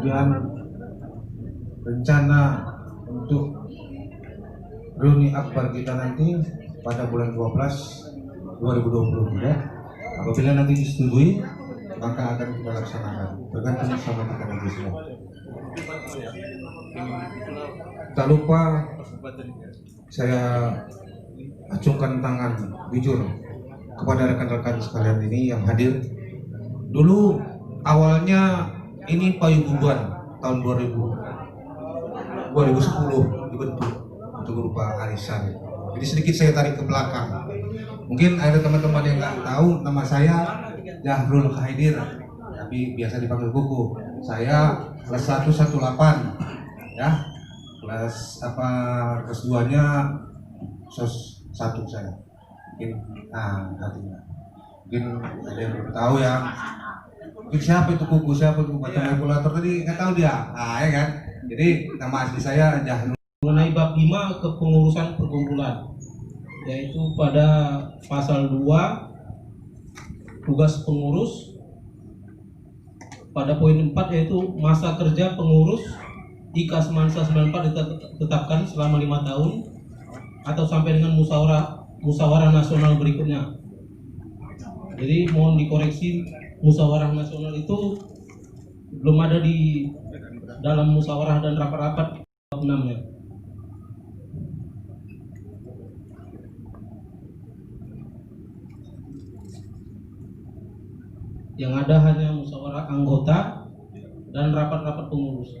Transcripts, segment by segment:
kemudian rencana untuk reuni akbar kita nanti pada bulan 12 2023. Apabila nanti disetujui, maka akan kita laksanakan, tergantung sama kita nanti semua. Tak lupa saya acungkan tangan jujur kepada rekan-rekan sekalian ini yang hadir. Dulu awalnya ini paguyuban tahun 2010 dibentuk untuk berupa arisan. Jadi sedikit saya tarik ke belakang. Mungkin ada teman-teman yang nggak tahu nama saya Jahrul Khaidir, tapi biasa dipanggil Kuku. Saya kelas 118 ya. Kelas 2-nya sos 1 saya. Mungkin artinya. Mungkin ada yang belum tahu ya. Mungkin siapa itu Kuku, siapa itu baca kalkulator tadi nggak tahu dia. Ya kan. Jadi nama asli saya Jahrul. Mengenai bab 5 kepengurusan perkumpulan, yaitu pada pasal 2 tugas pengurus, pada poin 4 yaitu masa kerja pengurus jika Semansa 94 ditetapkan selama 5 tahun atau sampai dengan musyawarah nasional berikutnya. Jadi mohon dikoreksi, musyawarah nasional itu belum ada di dalam musyawarah dan rapat-rapat 6-nya. Yang ada hanya musyawarah anggota dan rapat-rapat pengurus.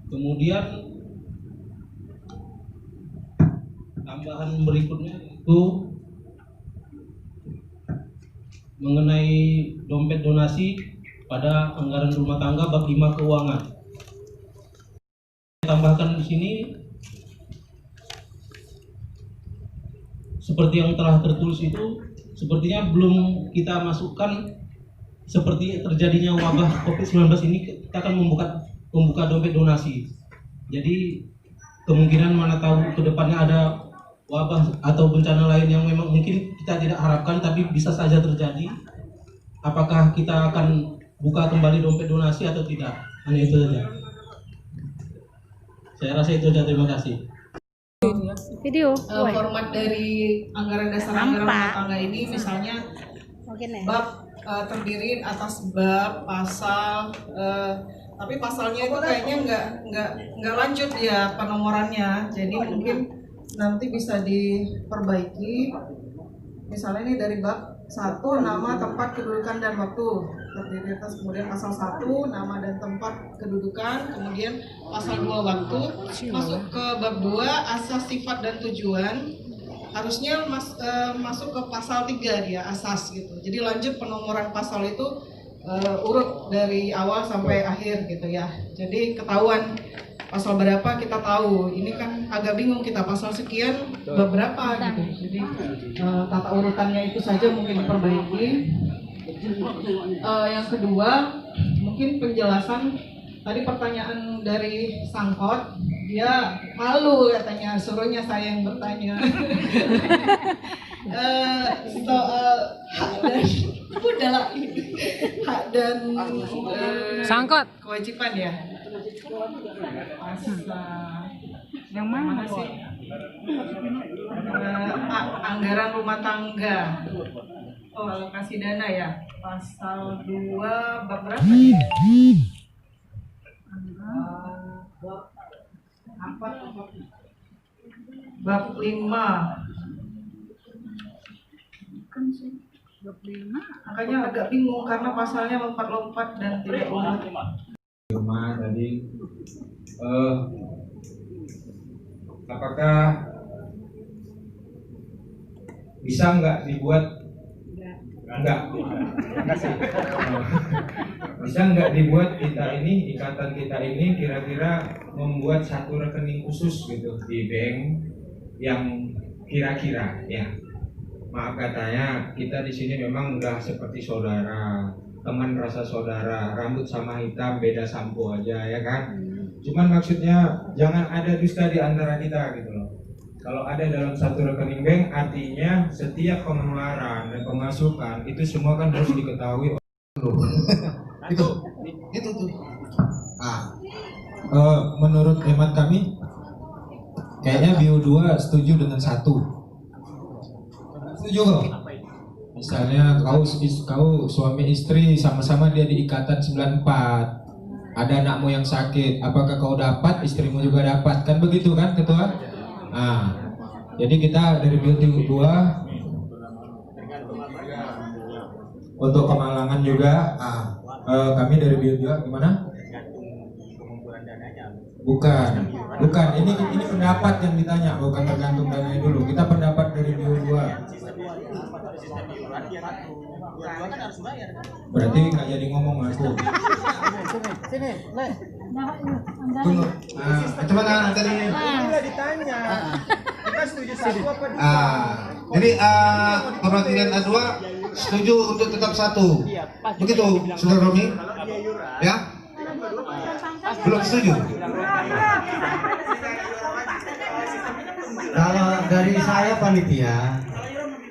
Kemudian tambahan berikutnya itu mengenai dompet donasi pada anggaran rumah tangga bab 5 keuangan. Tambahkan di sini seperti yang telah tertulis itu, sepertinya belum kita masukkan seperti terjadinya wabah COVID-19 ini, kita akan membuka dompet donasi. Jadi kemungkinan mana tahu ke depannya ada wabah atau bencana lain yang memang mungkin kita tidak harapkan tapi bisa saja terjadi. Apakah kita akan buka kembali dompet donasi atau tidak? Hanya itu saja. Saya rasa itu saja, terima kasih. Video format dari anggaran dasar anggaran rumah tangga ini misalnya bab terdiri atas bab, pasal, tapi pasalnya itu kayaknya nggak lanjut ya penomorannya, jadi mungkin nanti bisa diperbaiki. Misalnya ini dari bab 1 nama, tempat, kedudukan dan waktu terdiri atas, kemudian pasal 1 nama dan tempat kedudukan, kemudian pasal 2 waktu, masuk ke bab 2 asas, sifat dan tujuan, harusnya masuk ke pasal 3 dia asas gitu. Jadi lanjut penomoran pasal itu urut dari awal sampai akhir gitu ya. Jadi ketahuan pasal berapa kita tahu. Ini kan agak bingung kita pasal sekian beberapa gitu. Jadi tata urutannya itu saja mungkin diperbaiki. Yang kedua mungkin penjelasan tadi pertanyaan dari Sangkot, dia malu katanya, suruhnya saya yang bertanya. Soal hak dan udahlah hak dan Sangkot kewajiban ya. yang mana sih? Anggaran rumah tangga. Oh, alokasi dana ya. Pasal 2 bab berapa ya? Bab 5. Makanya agak bingung karena pasalnya lompat-lompat dan tidak urut. Tadi apakah bisa nggak dibuat? Enggak. Bisa nggak dibuat ikatan kita ini kira-kira membuat satu rekening khusus gitu di bank yang kira-kira ya. Maaf katanya kita di sini memang udah seperti saudara, teman rasa saudara, rambut sama hitam beda sampo aja ya kan. Cuman maksudnya jangan ada dusta di antara kita gitu loh. Kalau ada dalam satu rekening bank, artinya setiap pengeluaran dan pemasukan itu semua kan harus diketahui. Itu tuh. Ah, Menurut hemat kami, kayaknya Bio 2 setuju dengan 1. Setuju kok? Misalnya kau suami istri sama-sama dia di ikatan 94. Ada anakmu yang sakit, apakah kau dapat, istrimu juga dapat, kan begitu kan ketua? Nah, jadi kita dari Bio 2 untuk kemalangan juga, kami dari Bio 2 gimana? Bukan. Ini pendapat yang ditanya, bukan tergantung dananya dulu. Kita pendapat dari Bio 2. Berarti nggak jadi ngomong aku. tunggu. Coba tadi. Ditanya. Kita setuju 1 apa 2? Jadi perwakilan A2 setuju untuk tetap 1. Begitu, Saudara Romi? Ya? Belum setuju? Kalau dari saya panitia,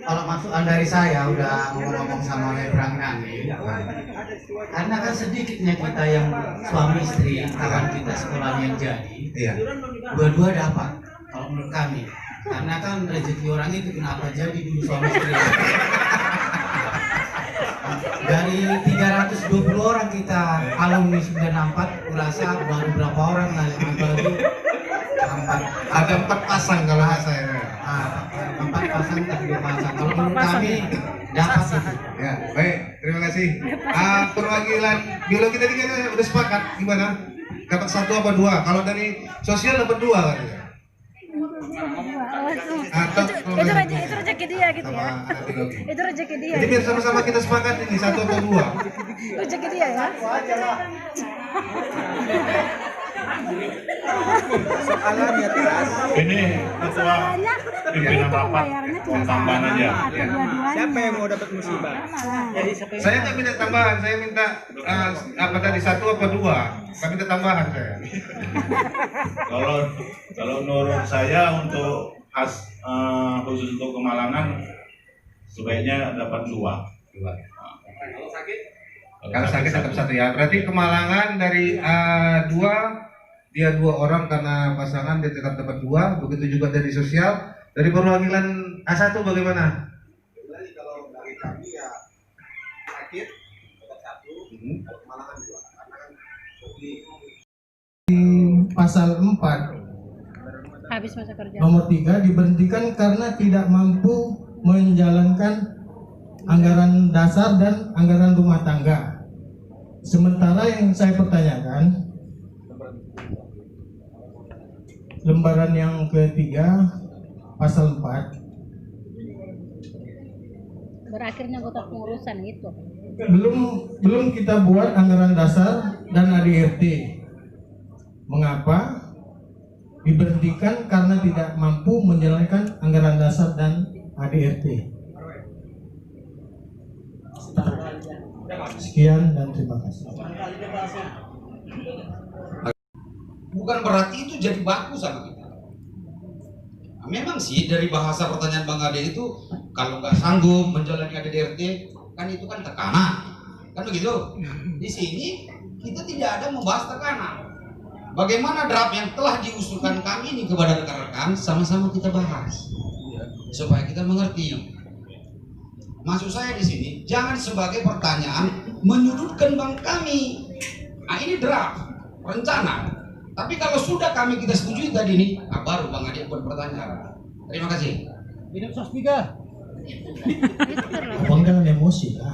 kalau masukan dari saya udah ngomong sama oleh Bang Nani, karena kan sedikitnya kita yang suami istri, kawan kita sekolahnya yang jadi, Iya. dua-dua dapat. Kalau menurut kami, karena kan rezeki orang itu kenapa jadi dulu suami istri. Dari 320 orang kita alumni 94, kurasa baru berapa orang baru 4. Ada 4 pasang kalau nggak saya. 4 pasang tak 2 pasang. Kalau menurut kami dapat itu. Ya, baik. Terima kasih. Perwakilan biologi tadi kan udah sepakat gimana? Dapat 1 apa 2? Kalau dari sosial dapat 2 kan? Itu rezeki dia gitu ya. Itu rezeki dia. Jadi biar sama-sama kita sepakat ini 1 atau 2. Rezeki dia ya. Soalannya Tas. Ini ketua pimpinan rapat tambahan aja. Siapa yang mau dapat musibah? Saya nggak minta tambahan, saya minta apa tadi 1 apa 2? Saya minta tambahan saya. Kalau menurut saya untuk khusus untuk kemalangan sebaiknya dapat 2. Kalau sakit tetap 1 ya. Berarti kemalangan dari A2 dia 2 orang karena pasangan dia tetap dapat 2. Begitu juga dari sosial. Dari perwakilan A1 bagaimana? Kalau dari kami ya sakit dapat 1, kalau kemalangan 2. Karena kan di pasal 4 Habis masa kerja. nomor 3 diberhentikan karena tidak mampu menjalankan anggaran dasar dan anggaran rumah tangga. Sementara yang saya pertanyakan, lembaran yang ketiga pasal 4 Berakhirnya anggota pengurusan itu. belum kita buat anggaran dasar dan ADRT. Mengapa diberhentikan? Karena tidak mampu menjalankan anggaran dasar dan ADRT. Sekian dan terima kasih. Bukan berarti itu jadi baku sama kita. Nah, memang sih dari bahasa pertanyaan Bang Ade itu kalau nggak sanggup menjalani ADRT kan itu kan tekanan, kan begitu. Di sini kita tidak ada membahas tekanan. Bagaimana draft yang telah diusulkan kami ini kepada rekan-rekan sama-sama kita bahas supaya kita mengerti. Maksud saya di sini jangan sebagai pertanyaan menyudutkan bang kami. Nah ini draft rencana. Tapi kalau sudah kita setujui tadi ini, baru Bang Ade buat pertanyaan. Terima kasih. Minum sos 3. Abang jangan emosi lah.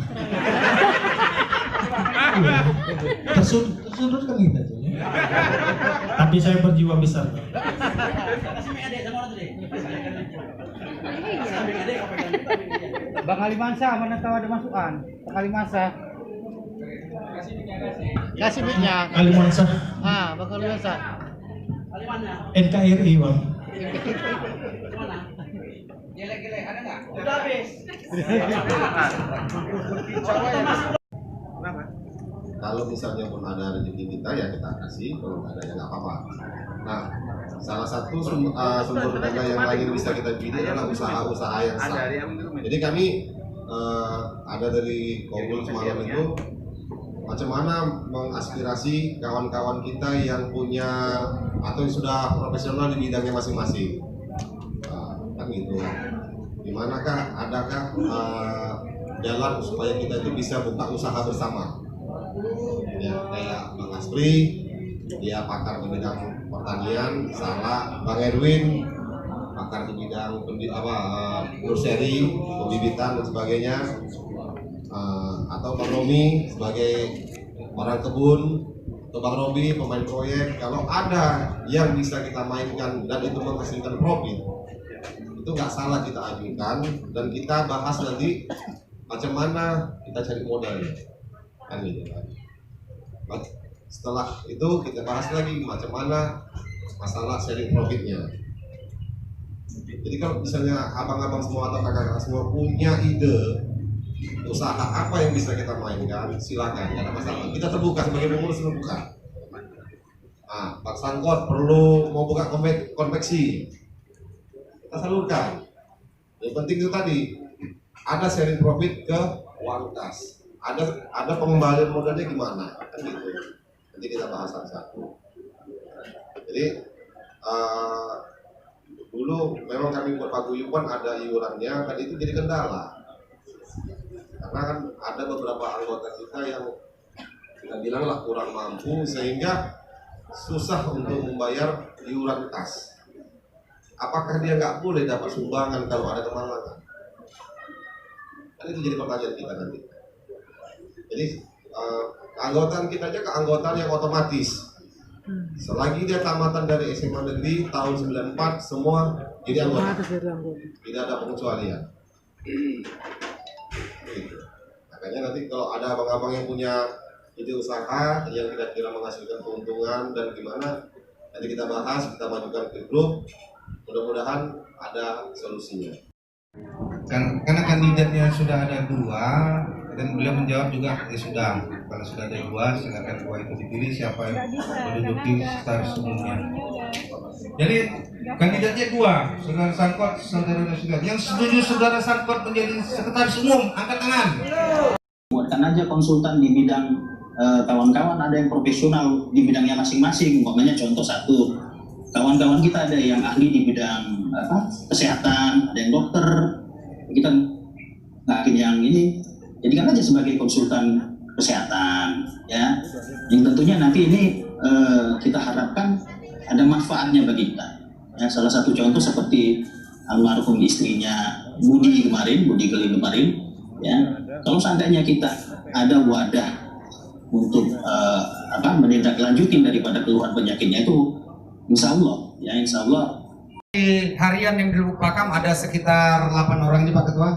Tersudut kan kita tuh. Ya. Tapi saya berjiwa besar. Bang Alimansa, mana tahu ada masukan? Bang Alimansa. Kasih mic-nya. Alimansa. Bang Alimansa. NKRI bang. Gele-gele ada nggak? Udah habis. kalau misalnya pun ada rezeki kita ya kita kasih, kalau nggak ada ya nggak apa-apa. Nah, salah satu sumber dana yang lain bisa kita pilih adalah usaha-usaha yang sah. Jadi kami ada dari Kobul semalam itu macam mana mengaspirasi kawan-kawan kita yang punya atau yang sudah profesional di bidangnya masing-masing. Kan gitu. Dimanakah adakah jalan supaya kita itu bisa buka usaha bersama? Ya, kayak Bang Aspri, dia pakar di bidang pertanian, salah. Bang Erwin, pakar di bidang nursery, pembibitan dan sebagainya. Atau Bang Romi sebagai orang kebun, atau Bang Robi pemain proyek. Kalau ada yang bisa kita mainkan dan itu menghasilkan profit, itu nggak salah kita ajukan dan kita bahas nanti macam mana kita cari modal, kan gitu kan. Setelah itu kita bahas lagi macam mana masalah sharing profitnya. Jadi kalau misalnya abang-abang semua atau kakak-kakak semua punya ide usaha apa yang bisa kita mainkan, silakan, nggak ada masalah. Kita terbuka sebagai pengurus, terbuka. Pak Sangkot perlu mau buka konveksi, kita salurkan. Yang penting itu tadi ada sharing profit ke uang kas, ada pengembalian modalnya gimana, kan gitu. Nanti kita bahas satu-satu. Jadi dulu memang kami buat paguyuban ada iurannya, kan itu jadi kendala. Karena kan ada beberapa anggota kita yang kita bilanglah kurang mampu sehingga susah untuk membayar iuran kas. Apakah dia nggak boleh dapat sumbangan kalau ada kemalangan? Kan itu jadi pertanyaan kita nanti. Jadi keanggotaan kita aja keanggotaan yang otomatis. Selagi dia tamatan dari SMA negeri tahun 94 semua jadi anggota. Tidak ada pengecualian. Gitu. Makanya nanti kalau ada abang-abang yang punya ide usaha yang kira-kira menghasilkan keuntungan dan gimana, nanti kita bahas, kita majukan ke grup. Mudah-mudahan ada solusinya. Karena kandidatnya sudah ada 2 dan beliau menjawab juga ya sudah, kalau sudah ada 2 silakan 2 itu dipilih siapa yang menduduki sekretaris umumnya. Jadi kandidatnya 2, saudara Sangkot, saudara Nasution. Yang setuju saudara Sangkot menjadi sekretaris umum, angkat tangan. Buatkan aja konsultan di bidang kawan-kawan ada yang profesional di bidangnya masing-masing. Umpamanya contoh satu, kawan-kawan kita ada yang ahli di bidang kesehatan, ada yang dokter, kita nggak yang ini. Jadikan aja sebagai konsultan kesehatan, ya. Yang tentunya nanti ini kita harapkan ada manfaatnya bagi kita. Ya, salah satu contoh seperti almarhum istrinya Budi Geling kemarin, ya. Kalau seandainya kita ada wadah untuk menindaklanjutin daripada keluhan penyakitnya itu, insya Allah. Di harian yang di Lubuk Pakam ada sekitar 8 orang nih Pak Ketua.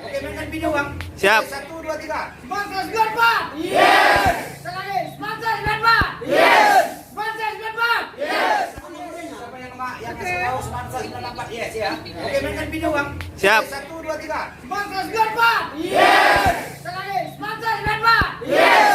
Oke, mainkan video Bang. Siap. 1, 2, 3. Sponsor Squad Pak. Yes. Sekali. Sponsor Squad Pak. Yes. Sponsor Squad Pak. Yes. Siapa yang tahu sponsor Squad Pak? Yes ya. Oke, mainkan video Bang. Siap. 1, 2, 3. Sponsor Squad Pak. Yes. Sekali. Sponsor Squad Pak. Yes.